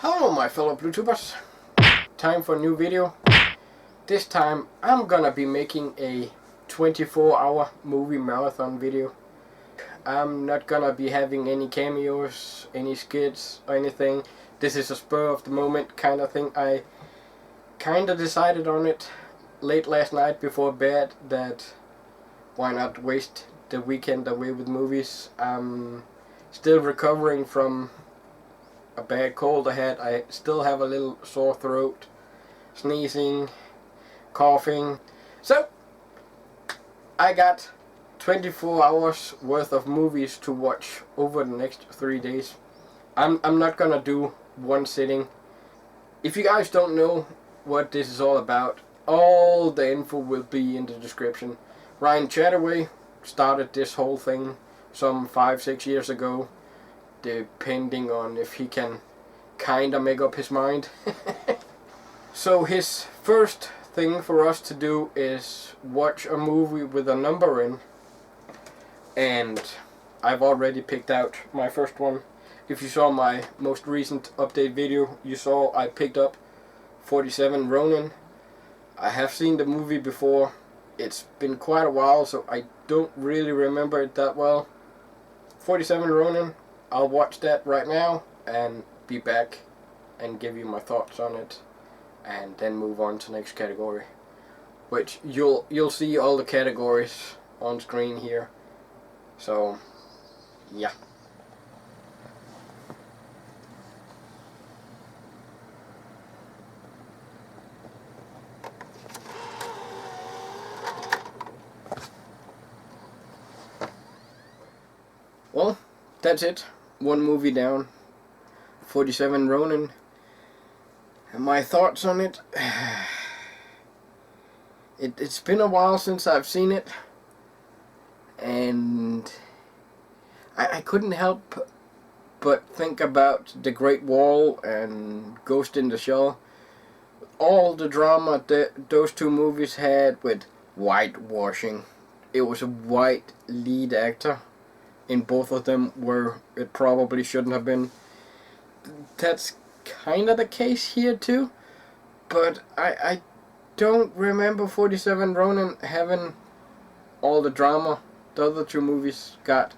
Hello my fellow BlueTubers, time for a new video. This time I'm gonna be making a 24-hour movie marathon video. I'm not gonna be having any cameos, any skits or anything. This is a spur of the moment kind of thing. I kinda decided on it late last night before bed that why not waste the weekend away with movies. I'm still recovering from a bad cold I had. I still have a little sore throat, sneezing, coughing. So I got 24 hours worth of movies to watch over the next 3 days. I'm not gonna do one sitting. If you guys don't know what this is all about, all the info will be in the description. Ryan Chataway started this whole thing some 5-6 years ago, depending on if he can kinda make up his mind. So his first thing for us to do is watch a movie with a number in, and I've already picked out my first one. If you saw my most recent update video, you saw I picked up 47 Ronin. I have seen the movie before. It's been quite a while, so I don't really remember it that well. 47 Ronin, I'll watch that right now and be back and give you my thoughts on it, and then move on to the next category, which you'll see all the categories on screen here. So yeah. Well, that's it. One movie down. 47 Ronin. And my thoughts on it. It's been a while since I've seen it. And I couldn't help but think about The Great Wall and Ghost in the Shell. All the drama that those two movies had with whitewashing. It was a white lead actor in both of them where it probably shouldn't have been. That's kind of the case here too, but I don't remember 47 Ronin having all the drama the other two movies got,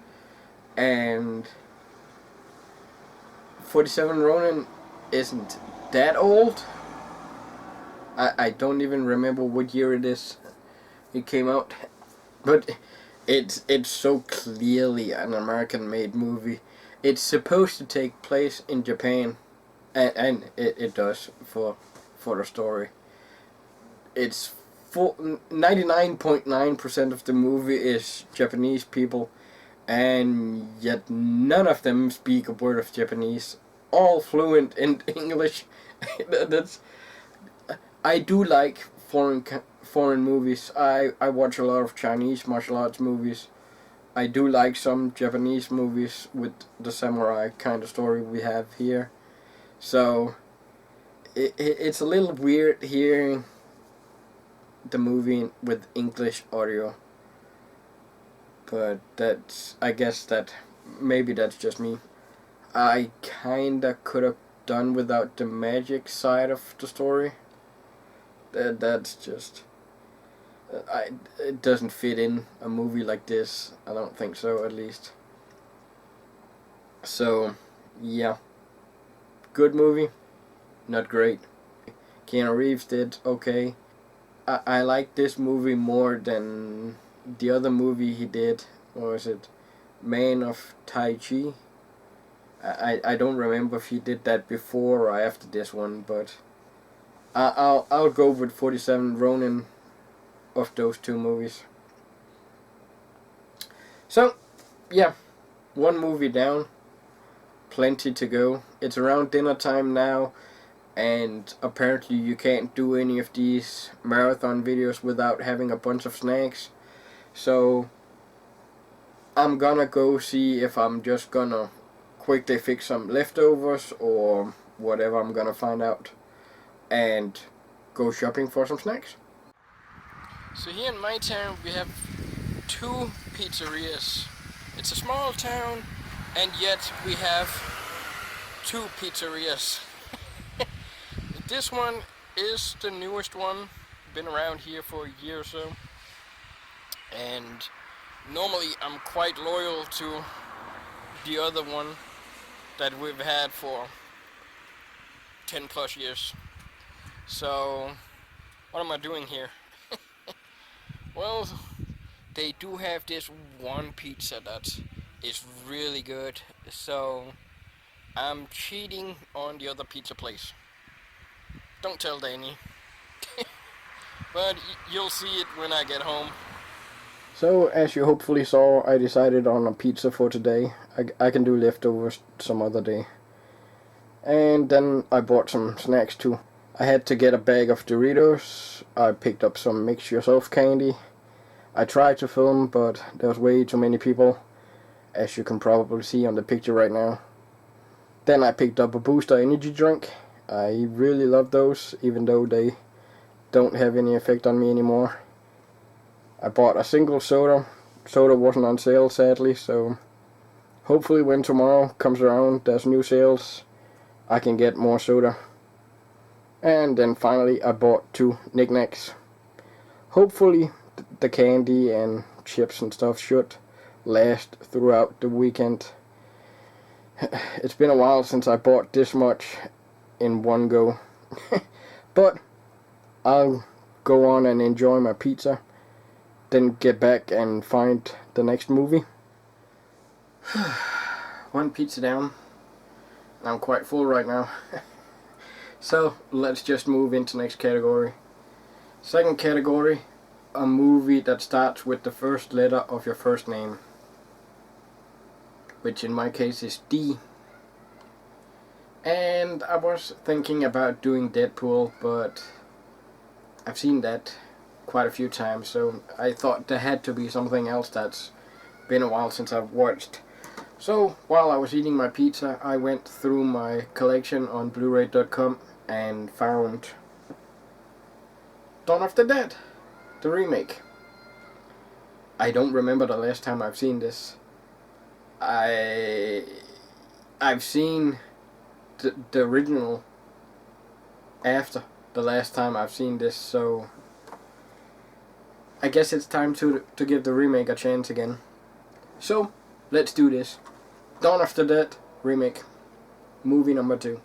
and 47 Ronin isn't that old. I don't even remember what year it came out, but it's so clearly an American-made movie. It's supposed to take place in Japan, and it does for the story. It's 99.9% of the movie is Japanese people, and yet none of them speak a word of Japanese. All fluent in English. I do like foreign movies. I watch a lot of Chinese martial arts movies. I do like some Japanese movies with the samurai kind of story we have here. So it's a little weird hearing the movie with English audio. But I guess maybe that's just me. I kinda could have done without the magic side of the story. That's just it doesn't fit in a movie like this. I don't think so, at least. So yeah, good movie, not great. Keanu Reeves did okay. I like this movie more than the other movie he did. What was it? Man of Tai Chi. I don't remember if he did that before or after this one, but I'll go with 47 Ronin of those two movies. So yeah, one movie down, plenty to go. It's around dinner time now, and apparently you can't do any of these marathon videos without having a bunch of snacks. So I'm gonna go see if I'm just gonna quickly fix some leftovers or whatever I'm gonna find out, and go shopping for some snacks. So here in my town we have 2 pizzerias. It's a small town, and yet we have 2 pizzerias. This one is the newest one, been around here for a year or so, and normally I'm quite loyal to the other one that we've had for 10 plus years. So what am I doing here? Well, they do have this one pizza that is really good, so I'm cheating on the other pizza place. Don't tell Danny. But you'll see it when I get home. So, as you hopefully saw, I decided on a pizza for today. I can do leftovers some other day. And then I bought some snacks too. I had to get a bag of Doritos. I picked up some mix yourself candy. I tried to film, but there was way too many people, as you can probably see on the picture right now. Then I picked up a Booster energy drink. I really love those, even though they don't have any effect on me anymore. I bought a single soda. Soda wasn't on sale, sadly, so hopefully when tomorrow comes around, there's new sales, I can get more soda. And then finally I bought 2 knickknacks. Hopefully the candy and chips and stuff should last throughout the weekend. It's been a while since I bought this much in one go. But I'll go on and enjoy my pizza, then get back and find the next movie. One pizza down. I'm quite full right now. So let's just move into next category. Second category, a movie that starts with the first letter of your first name, which in my case is D. And I was thinking about doing Deadpool, but I've seen that quite a few times, so I thought there had to be something else that's been a while since I've watched. So while I was eating my pizza, I went through my collection on Blu-ray.com and found Dawn of the Dead, the remake. I don't remember the last time I've seen this. I've seen the original after the last time I've seen this, so I guess it's time to give the remake a chance again. So let's do this. Dawn of the Dead remake, movie number 2.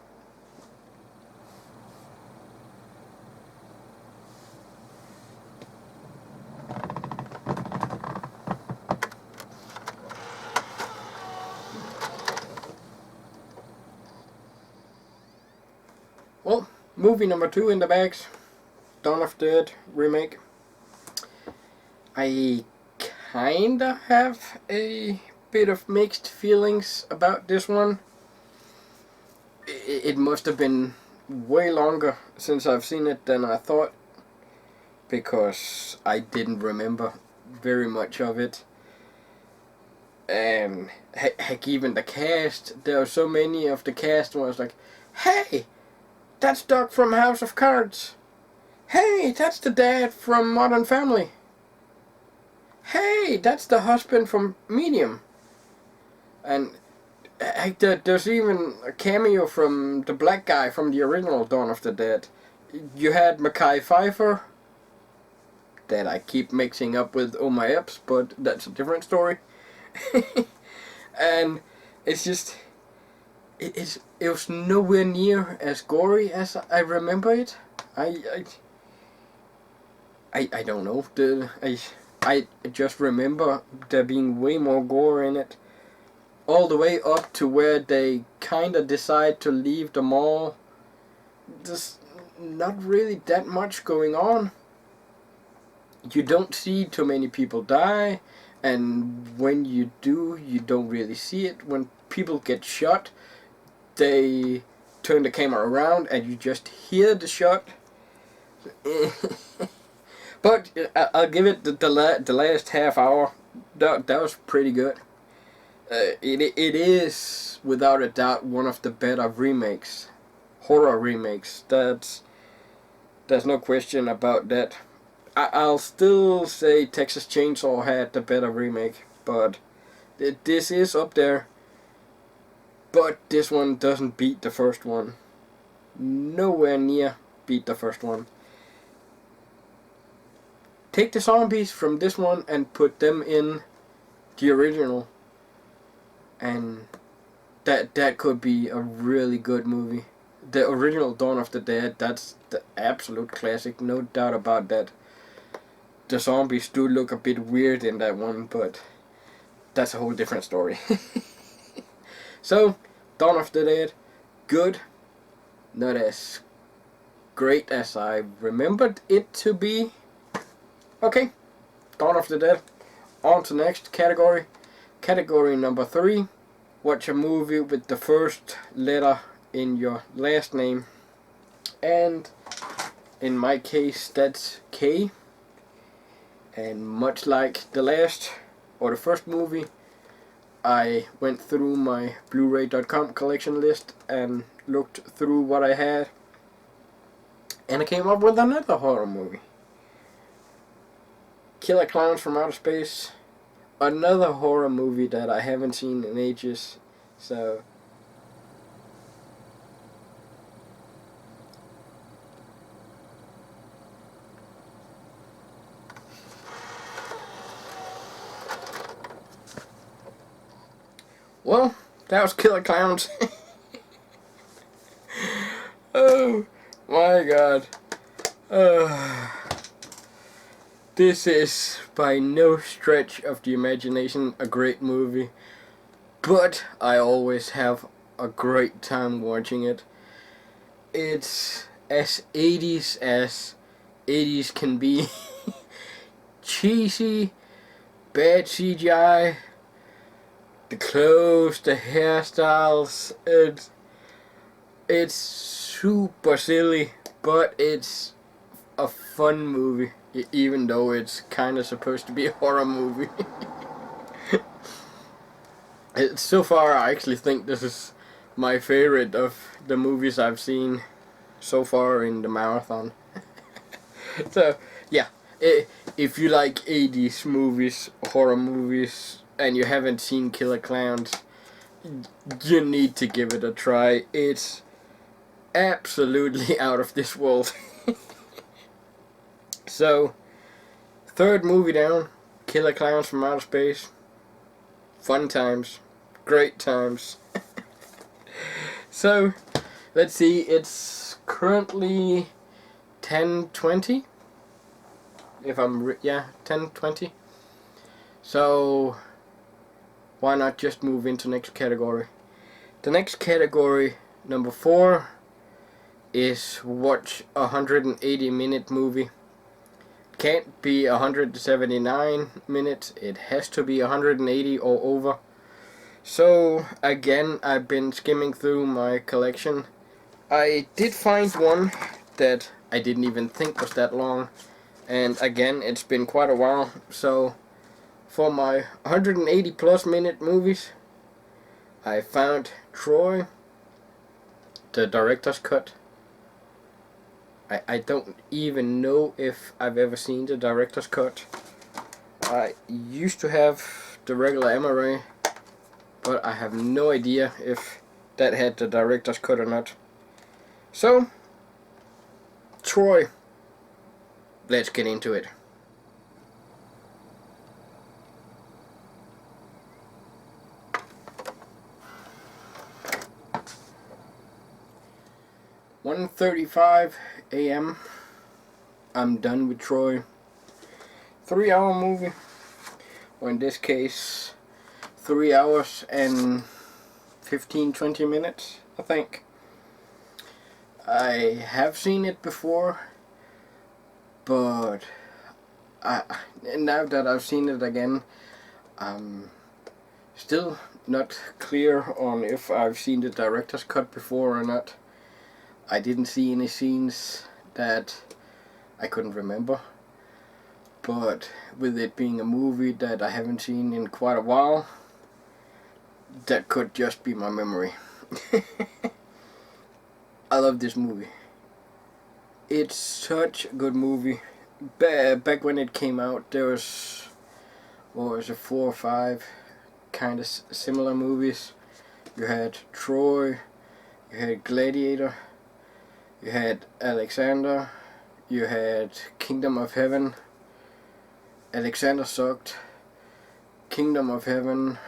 Well, movie number 2 in the bags. Dawn of the Dead remake. I kinda have a bit of mixed feelings about this one. It must have been way longer since I've seen it than I thought, because I didn't remember very much of it. And heck, even the cast, there are so many of the cast where I was like, hey, that's Doug from House of Cards. Hey, that's the dad from Modern Family. Hey, that's the husband from Medium. And heck, there's even a cameo from the black guy from the original Dawn of the Dead. You had Mekhi Phifer, that I keep mixing up with Oh My Epps, but that's a different story. And it's just, it was nowhere near as gory as I remember it. I don't know. I just remember there being way more gore in it. All the way up to where they kinda decide to leave the mall. There's not really that much going on. You don't see too many people die, and when you do, you don't really see it. When people get shot, they turn the camera around and you just hear the shot. But I'll give it the last half hour. That was pretty good. It is without a doubt one of the better remakes, horror remakes. There's no question about that. I'll still say Texas Chainsaw had the better remake, but this is up there. But this one doesn't beat the first one. nowhere near beat the first one. Take the zombies from this one and put them in the original, and that could be a really good movie. The original Dawn of the Dead, that's the absolute classic, no doubt about that. The zombies do look a bit weird in that one, but that's a whole different story. So, Dawn of the Dead, good. Not as great as I remembered it to be. Okay, Dawn of the Dead. On to next category. Category number 3. Watch a movie with the first letter in your last name. And in my case, that's K. And much like the last or the first movie, I went through my Blu-ray.com collection list and looked through what I had, and I came up with another horror movie. Killer Clowns from Outer Space, another horror movie that I haven't seen in ages, so well, that was Killer Clowns. Oh my god. This is by no stretch of the imagination a great movie, but I always have a great time watching it. It's as 80s as 80s can be. Cheesy, bad CGI, the clothes, the hairstyles, it's super silly, but it's a fun movie, even though it's kind of supposed to be a horror movie. So far, I actually think this is my favorite of the movies I've seen so far in the marathon. So, yeah, if you like 80s movies, horror movies, and you haven't seen Killer Clowns, you need to give it a try. It's absolutely out of this world. So, third movie down, Killer Clowns from Outer Space. Fun times. Great times. So, let's see, it's currently 10:20. If I'm, yeah, 10:20. So, why not just move into next category? The next category, number 4, is watch a 180-minute movie. Can't be 179 minutes, it has to be 180 or over. So again, I've been skimming through my collection. I did find one that I didn't even think was that long, and again, it's been quite a while. So for my 180 plus minute movies, I found Troy, the director's cut. I don't even know if I've ever seen the director's cut. I used to have the regular MRA, but I have no idea if that had the director's cut or not. So, Troy, let's get into it. "1:35 a.m. I'm done with Troy. 3-hour movie, or in this case, 3 hours and 15-20 minutes, I think. I have seen it before, but now that I've seen it again, I'm still not clear on if I've seen the director's cut before or not. I didn't see any scenes that I couldn't remember, but with it being a movie that I haven't seen in quite a while, that could just be my memory. I love this movie. It's such a good movie. Back when it came out, there was, what was it, 4 or 5 kind of similar movies. You had Troy, you had Gladiator, You had Alexander, you had Kingdom of Heaven. Alexander sucked. Kingdom of Heaven,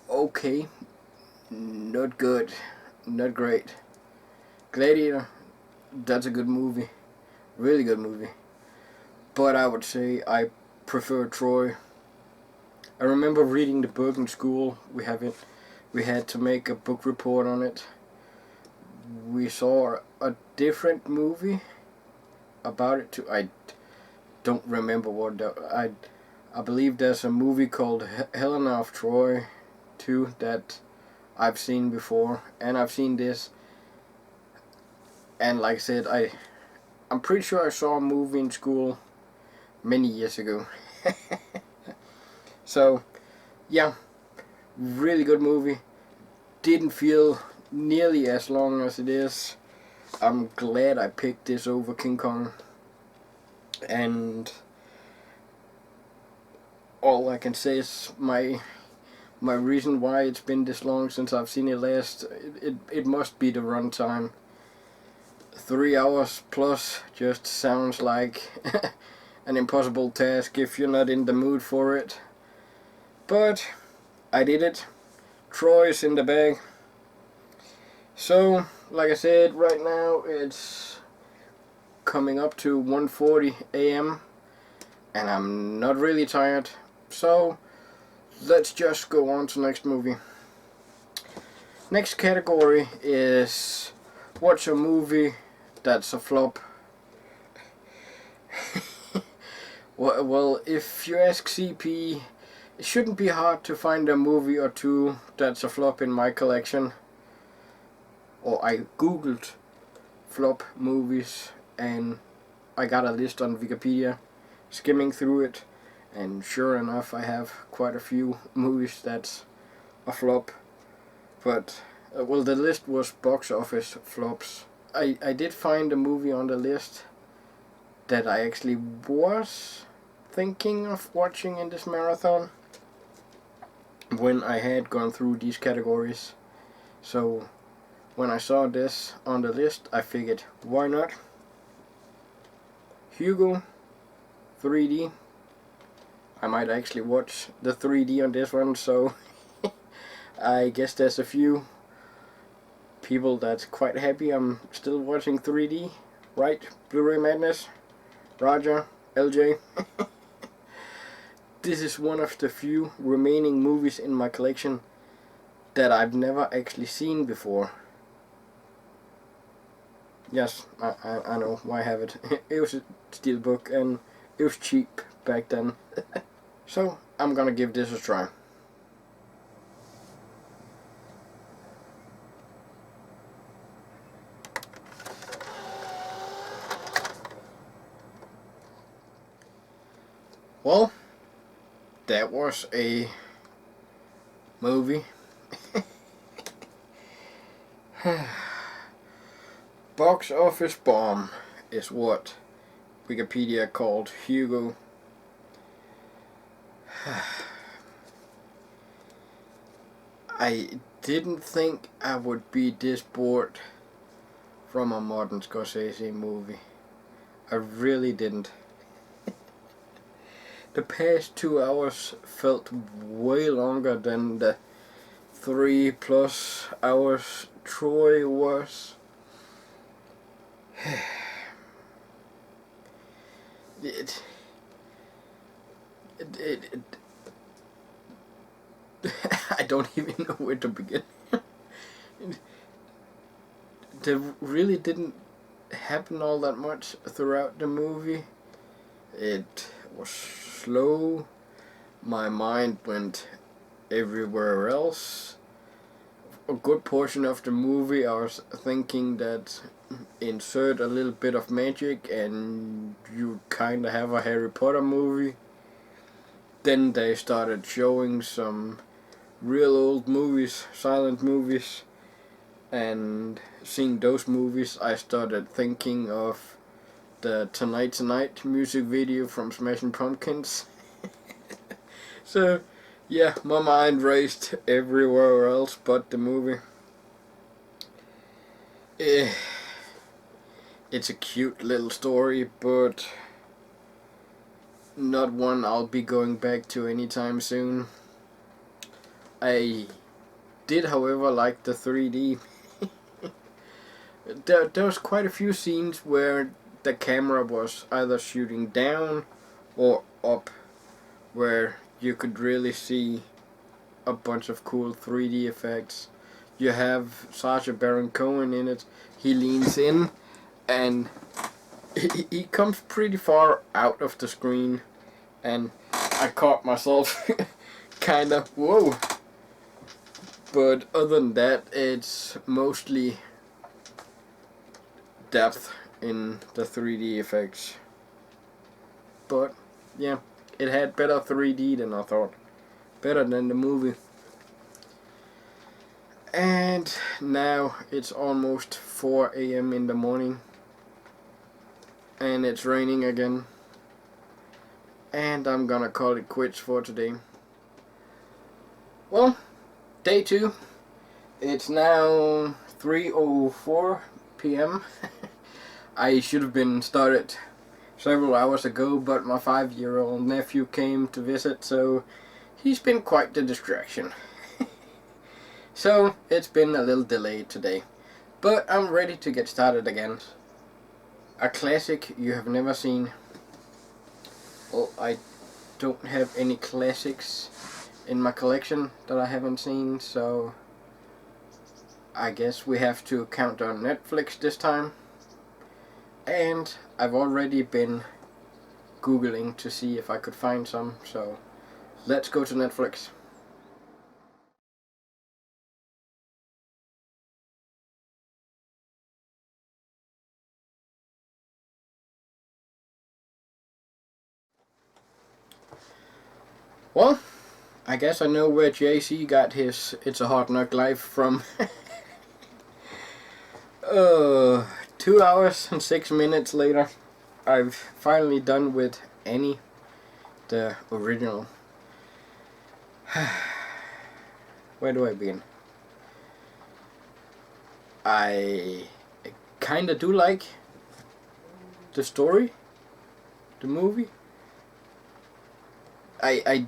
okay, not good, not great. Gladiator, that's a good movie, really good movie. But I would say I prefer Troy. I remember reading the book in school. We had to make a book report on it. We saw a different movie about it too. I don't remember what I believe there's a movie called Helena of Troy too that I've seen before, and I've seen this, and like I said, I'm pretty sure I saw a movie in school many years ago. So yeah, really good movie. Didn't feel nearly as long as it is. I'm glad I picked this over King Kong, and all I can say is my reason why it's been this long since I've seen it last. It must be the runtime. 3 hours plus just sounds like an impossible task if you're not in the mood for it. But I did it. Troy is in the bag. So, like I said, right now it's coming up to 1:40 a.m. and I'm not really tired. So, let's just go on to next movie. Next category is watch a movie that's a flop. Well, if you ask CP, it shouldn't be hard to find a movie or two that's a flop in my collection. Or I googled flop movies and I got a list on Wikipedia, skimming through it, and sure enough I have quite a few movies that's a flop. But well, the list was box office flops. I did find a movie on the list that I actually was thinking of watching in this marathon when I had gone through these categories. So when I saw this on the list, I figured, why not? Hugo 3D. I might actually watch the 3D on this one, so I guess there's a few people that's quite happy I'm still watching 3D, right? Blu-ray Madness, Roger, LJ. This is one of the few remaining movies in my collection that I've never actually seen before. Yes, I know why I have it. It was a steelbook and it was cheap back then. So I'm gonna give this a try. Well, that was a movie. Box office bomb is what Wikipedia called Hugo. I didn't think I would be this bored from a Martin Scorsese movie. I really didn't. The past 2 hours felt way longer than the 3+ hours Troy was. I don't even know where to begin. There really didn't happen all that much throughout the movie. It was slow. My mind went everywhere else. A good portion of the movie I was thinking that insert a little bit of magic and you kinda have a Harry Potter movie. Then they started showing some real old movies, silent movies, and seeing those movies I started thinking of the Tonight Tonight music video from Smashing Pumpkins. So yeah, my mind raced everywhere else but the movie. Eh, it's a cute little story, but not one I'll be going back to anytime soon. I did, however, like the 3D. There was quite a few scenes where the camera was either shooting down or up, where you could really see a bunch of cool 3D effects. You have Sacha Baron Cohen in it. He leans in and he comes pretty far out of the screen, and I caught myself kinda whoa. But other than that, it's mostly depth in the 3D effects. But yeah, it had better 3D than I thought. Better than the movie. And now it's almost 4 AM in the morning. And it's raining again. And I'm gonna call it quits for today. Well, day 2. It's now 3:04 PM. I should have been started several hours ago, but my 5-year-old nephew came to visit, so he's been quite the distraction. So it's been a little delayed today, but I'm ready to get started again. A classic you have never seen. Well, I don't have any classics in my collection that I haven't seen, so I guess we have to count on Netflix this time. And I've already been Googling to see if I could find some, so let's go to Netflix. Well, I guess I know where JC got his It's a Hard Knock Life from. 2 hours and 6 minutes later, I've finally done with Annie, the original. Where do I begin? I kinda do like the story, the movie. I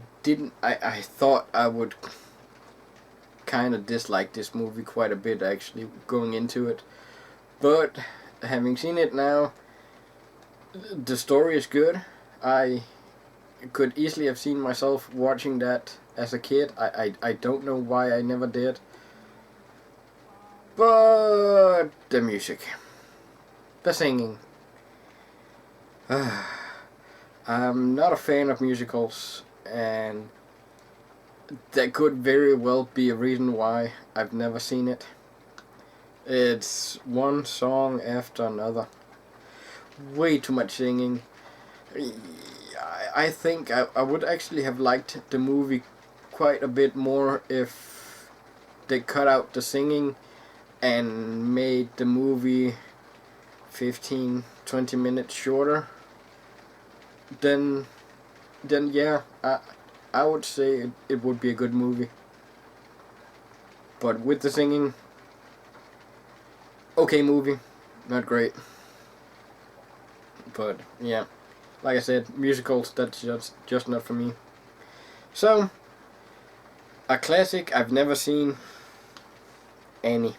thought I would kinda dislike this movie quite a bit, actually, going into it. But having seen it now, the story is good. I could easily have seen myself watching that as a kid. I don't know why I never did. But the music, the singing. I'm not a fan of musicals, and that could very well be a reason why I've never seen it. It's one song after another. Way too much singing. I think I would actually have liked the movie quite a bit more if they cut out the singing and made the movie 15-20 minutes shorter. Then yeah, I would say it would be a good movie. But with the singing, okay movie, not great. But yeah, like I said, musicals, that's just not for me. So, a classic I've never seen, Annie.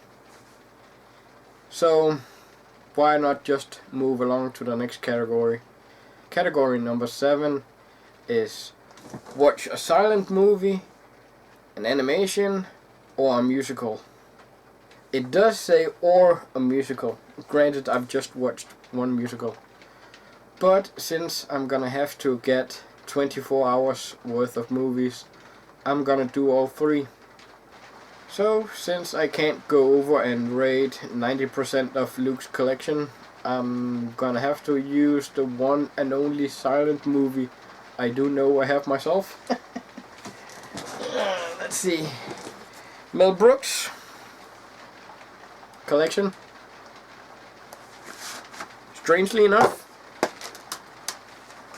So, why not just move along to the next category? Category number 7 is watch a silent movie, an animation, or a musical. It does say or a musical. Granted, I've just watched one musical. But since I'm gonna have to get 24 hours worth of movies, I'm gonna do all 3. So, since I can't go over and raid 90% of Luke's collection, I'm gonna have to use the one and only silent movie I do know I have myself. Let's see. Mel Brooks collection. Strangely enough,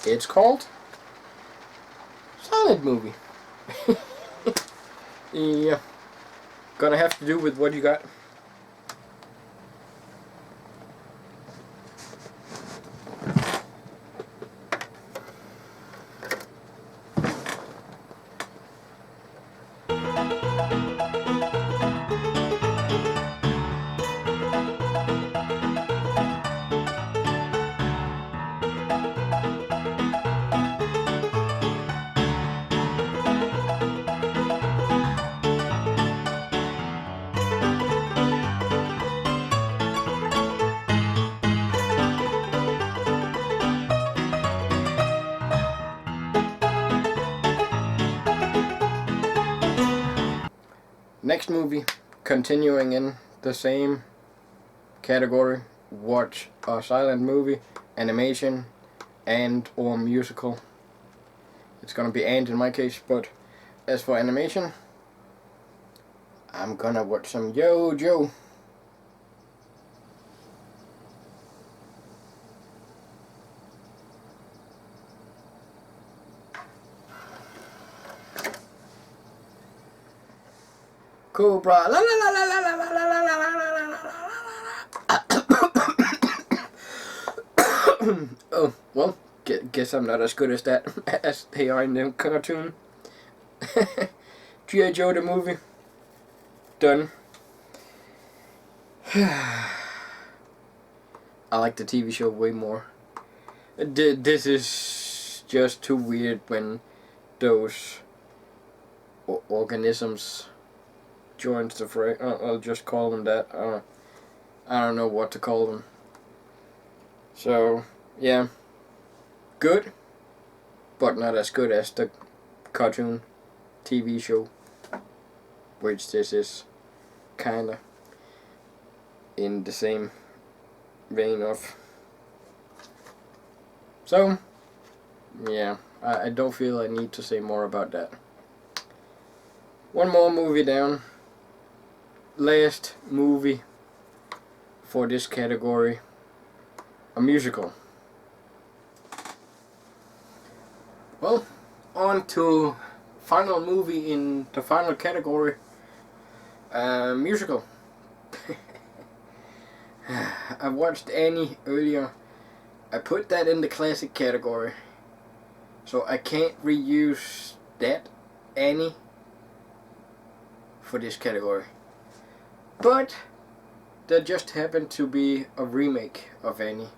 it's called Silent Movie. Yeah. Gonna have to do with what you got. Next movie, continuing in the same category, watch a silent movie, animation, and or musical. It's gonna be and in my case, but as for animation, I'm gonna watch some Yojo. Cobra la la la la la la la la la la la. Oh, well, guess I'm not as good as that as they are in the cartoon. G.I. Joe the movie. Done. I like the TV show way more. This is just too weird when those organisms joins the fray. I'll just call them that. I don't know what to call them. So, yeah. Good, but not as good as the cartoon TV show, which this is kinda in the same vein of. So, yeah, I don't feel I need to say more about that. One more movie down. Last movie for this category, a musical. Well, on to final movie in the final category, musical. I watched Annie earlier. I put that in the classic category, so I can't reuse that Annie for this category. But there just happened to be a remake of Annie.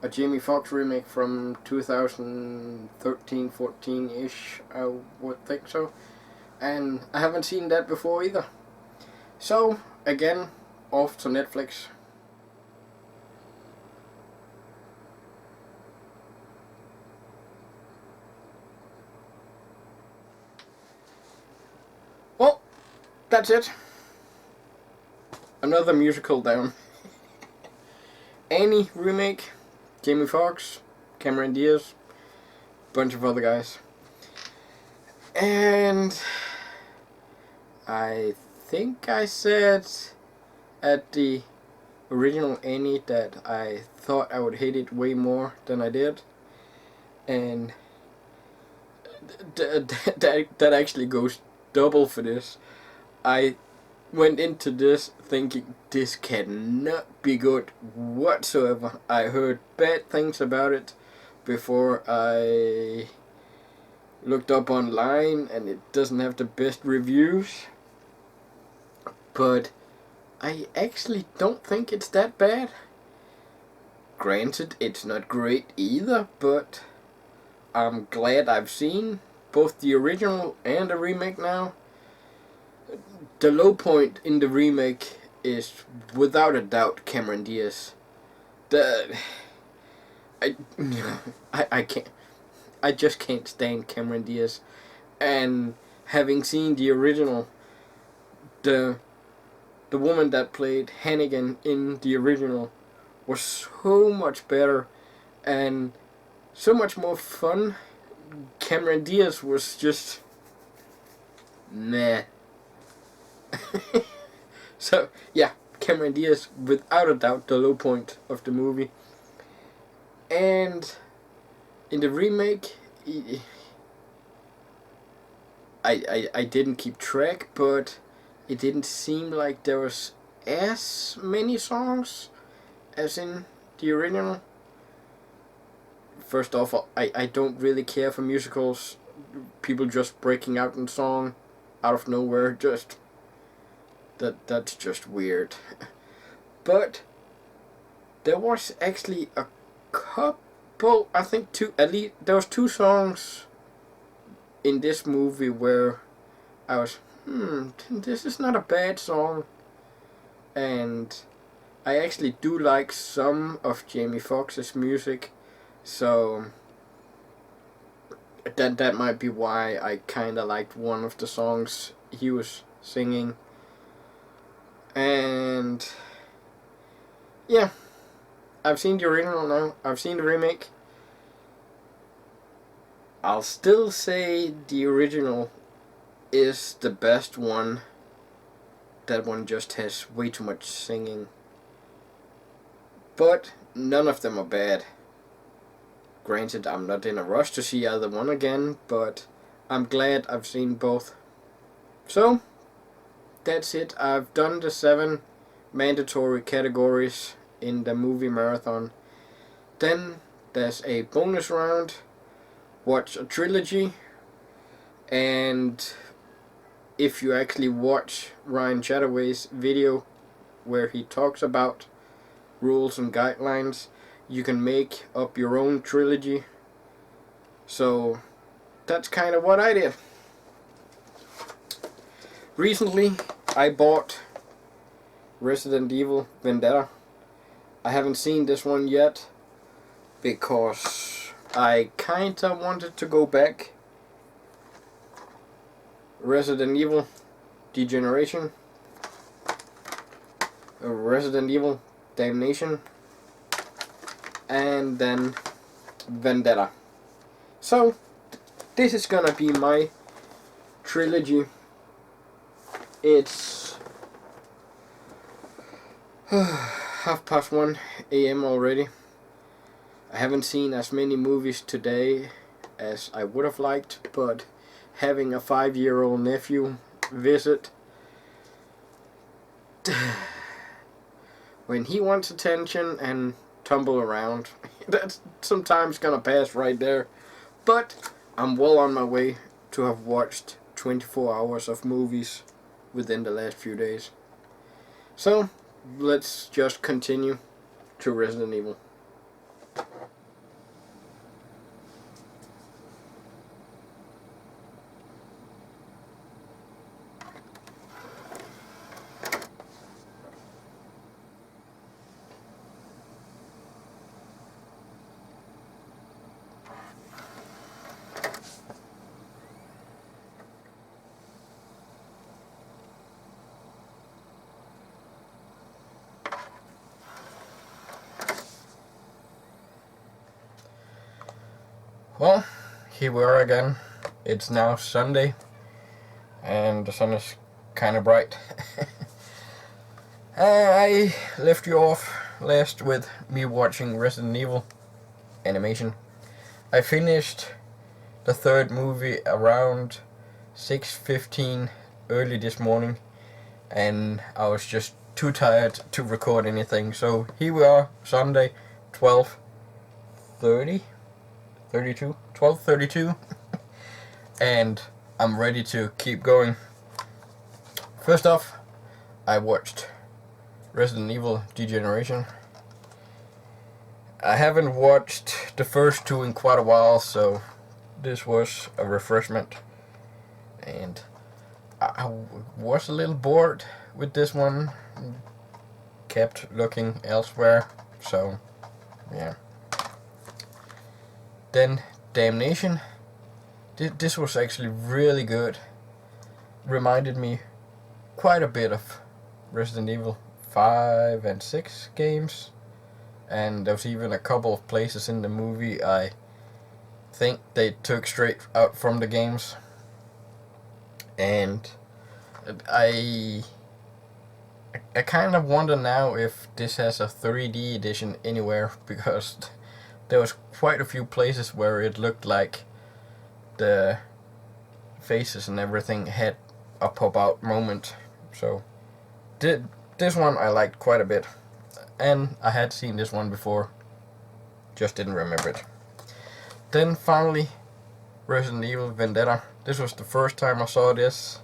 A Jamie Foxx remake from 2013-14-ish, I would think so. And I haven't seen that before either. So, again, off to Netflix. Well, that's it. Another musical down. Annie remake, Jamie Foxx, Cameron Diaz, bunch of other guys. And I think I said at the original Annie that I thought I would hate it way more than I did. And that actually goes double for this. I went into this thinking this cannot be good whatsoever. I heard bad things about it before I looked up online, and it doesn't have the best reviews. But I actually don't think it's that bad. Granted, it's not great either, but I'm glad I've seen both the original and the remake now. The low point in the remake is without a doubt Cameron Diaz. I can't. I just can't stand Cameron Diaz. And having seen the original, the woman that played Hannigan in the original was so much better and so much more fun. Cameron Diaz was just meh. So, yeah, Cameron Diaz, without a doubt, the low point of the movie. And in the remake, I didn't keep track, but it didn't seem like there was as many songs as in the original. First off, I don't really care for musicals. People just breaking out in song out of nowhere, just that's just weird. But there was actually a couple, I think two, at least there was two songs in this movie where I was, this is not a bad song. And I actually do like some of Jamie Foxx's music, so that might be why I kinda liked one of the songs he was singing. And yeah, I've seen the original now. I've seen the remake. I'll still say the original is the best one. That one just has way too much singing. But none of them are bad. Granted, I'm not in a rush to see either one again, but I'm glad I've seen both. So, that's it. I've done the 7 mandatory categories in the movie marathon. Then there's a bonus round. Watch a trilogy. And if you actually watch Ryan Chataway's video where he talks about rules and guidelines, you can make up your own trilogy. So that's kind of what I did. Recently I bought Resident Evil Vendetta. I haven't seen this one yet because I kinda wanted to go back. Resident Evil Degeneration, Resident Evil Damnation, and then Vendetta. So this is gonna be my trilogy. It's 1:30 a.m. already. I haven't seen as many movies today as I would have liked, but having a 5-year-old nephew visit, when he wants attention and tumble around, that's sometimes gonna pass right there. But I'm well on my way to have watched 24 hours of movies within the last few days. So let's just continue to Resident Evil. Well, here we are again. It's now Sunday, and the sun is kind of bright. I left you off last with me watching Resident Evil animation. I finished the 3rd movie around 6:15 early this morning, and I was just too tired to record anything. So here we are, Sunday, 12:32, and I'm ready to keep going. First off, I watched Resident Evil Degeneration. I haven't watched the first 2 in quite a while, so this was a refreshment, and I was a little bored with this one, kept looking elsewhere, so yeah. Then Damnation. This was actually really good. Reminded me quite a bit of Resident Evil 5 and 6 games. And there was even a couple of places in the movie I think they took straight out from the games. And I kind of wonder now if this has a 3D edition anywhere, because there was quite a few places where it looked like the faces and everything had a pop-out moment. So this one I liked quite a bit, and I had seen this one before, just didn't remember it. Then finally, Resident Evil Vendetta. This was the first time I saw this,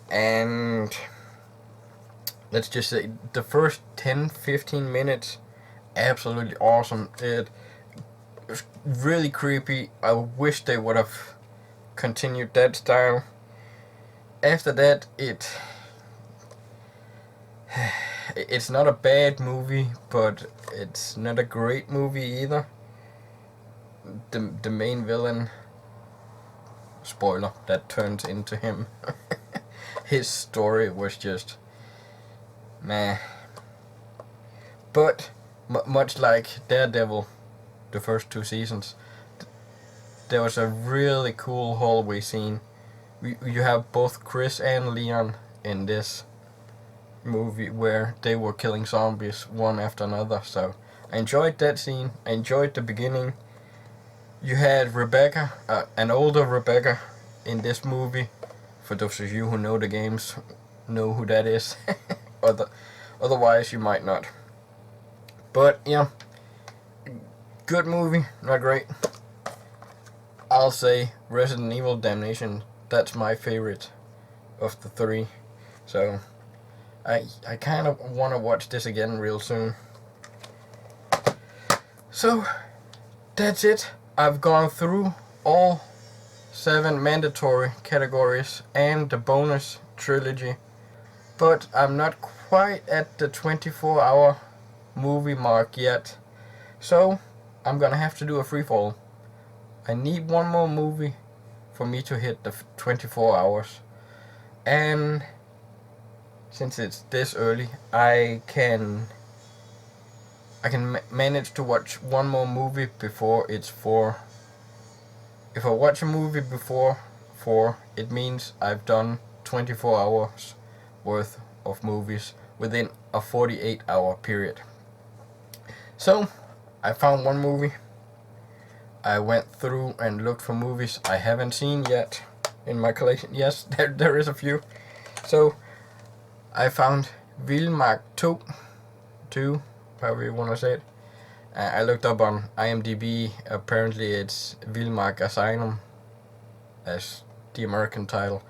and let's just say the first 10-15 minutes, absolutely awesome. It was really creepy. I wish they would have continued that style. After that, it's not a bad movie, but it's not a great movie either. The main villain, spoiler, that turns into him. his story was just meh. But much like Daredevil, the first 2 seasons, there was a really cool hallway scene. You have both Chris and Leon in this movie where they were killing zombies one after another. So I enjoyed that scene. I enjoyed the beginning. You had Rebecca, an older Rebecca, in this movie. For those of you who know the games, know who that is. Otherwise, you might not. But yeah, good movie, not great. I'll say Resident Evil Damnation. That's my favorite of the 3. So I kind of want to watch this again real soon. So that's it. I've gone through all 7 mandatory categories and the bonus trilogy, but I'm not quite at the 24-hour movie mark yet, so I'm gonna have to do a freefall. I need one more movie for me to hit the 24 hours, and since it's this early, I can manage to watch one more movie before it's 4. If I watch a movie before 4, it means I've done 24 hours worth of movies within a 48-hour period. So I found one movie. I went through and looked for movies I haven't seen yet in my collection. Yes, there is a few. So I found Vildmark 2, however you want to say it. I looked up on IMDb. Apparently it's Vildmark Asylum as the American title.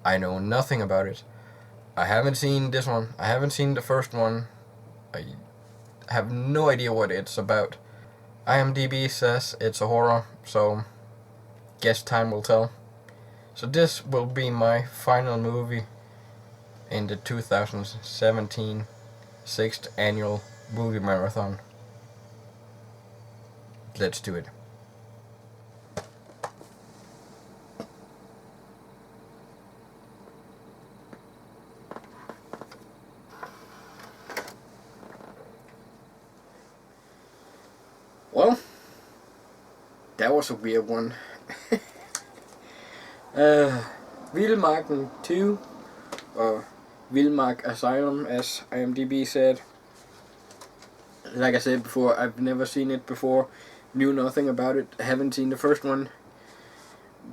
I know nothing about it. I haven't seen this one. I haven't seen the first one. I have no idea what it's about. IMDb says it's a horror, so guess time will tell. So this will be my final movie in the 2017 6th annual movie marathon. Let's do it. Well, that was a weird one. Vildmarken 2, or Vildmark Asylum as IMDb said. Like I said before, I've never seen it before, knew nothing about it, haven't seen the first one.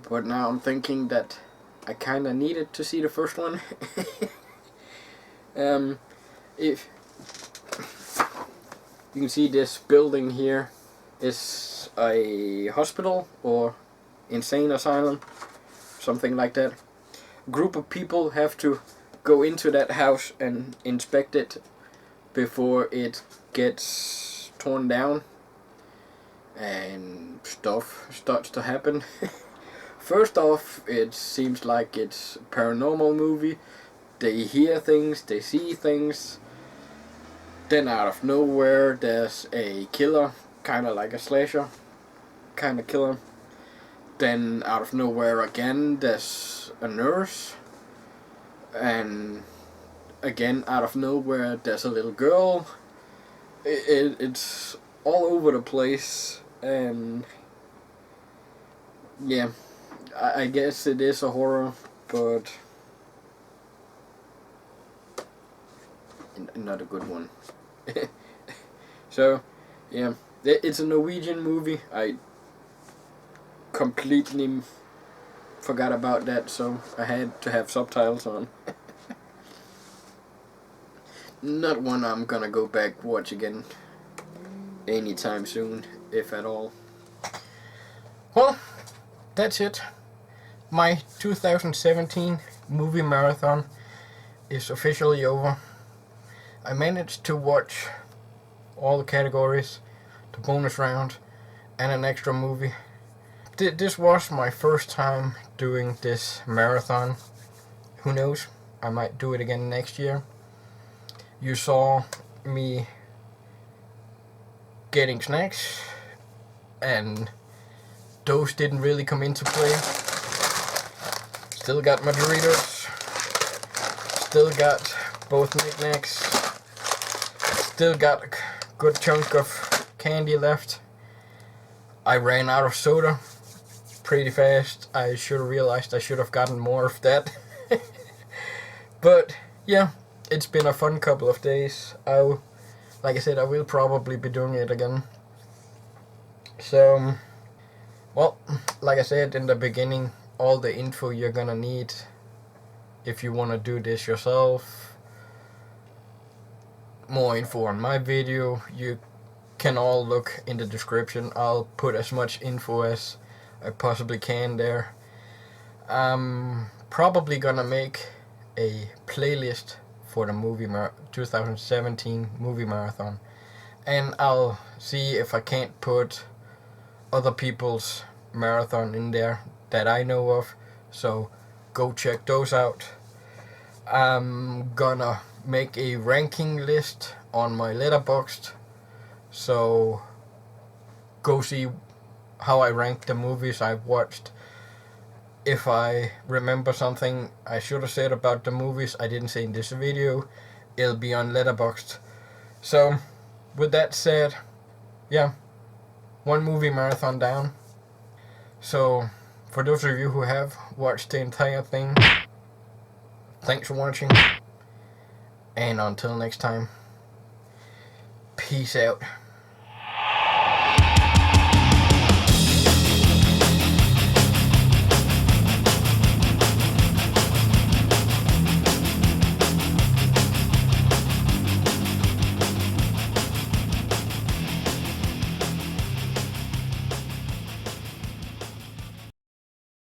But now I'm thinking that I kinda needed to see the first one. If you can see, this building here is a hospital or insane asylum, something like that. A group of people have to go into that house and inspect it before it gets torn down and stuff starts to happen. First off, it seems like it's a paranormal movie. They hear things, they see things. Then out of nowhere there's a killer, kinda like a slasher kinda killer. Then out of nowhere again there's a nurse. And again out of nowhere there's a little girl. It's all over the place, and yeah, I guess it is a horror, but not a good one. So yeah, it's a Norwegian movie. I completely forgot about that, so I had to have subtitles on. Not one I'm gonna go back watch again anytime soon, if at all. Well, that's it. My 2017 movie marathon is officially over. I managed to watch all the categories, the bonus round, and an extra movie. This was my first time doing this marathon. Who knows? I might do it again next year. You saw me getting snacks, and those didn't really come into play. Still got my Doritos. Still got both knickknacks. Still got a good chunk of candy left. I ran out of soda pretty fast. I should have realized I should have gotten more of that. But yeah, it's been a fun couple of days. Like I said, I will probably be doing it again. So, well, like I said in the beginning, all the info you're gonna need if you wanna do this yourself. More info on my video, you can all look in the description. I'll put as much info as I possibly can there. I'm probably gonna make a playlist for the 2017 movie marathon, and I'll see if I can't put other people's marathon in there that I know of, so go check those out. I'm gonna make a ranking list on my Letterboxd, so go see how I rank the movies I've watched. If I remember something I should have said about the movies I didn't say in this video, it'll be on Letterboxd. So, with that said, yeah, one movie marathon down. So, for those of you who have watched the entire thing, thanks for watching, and until next time, peace out.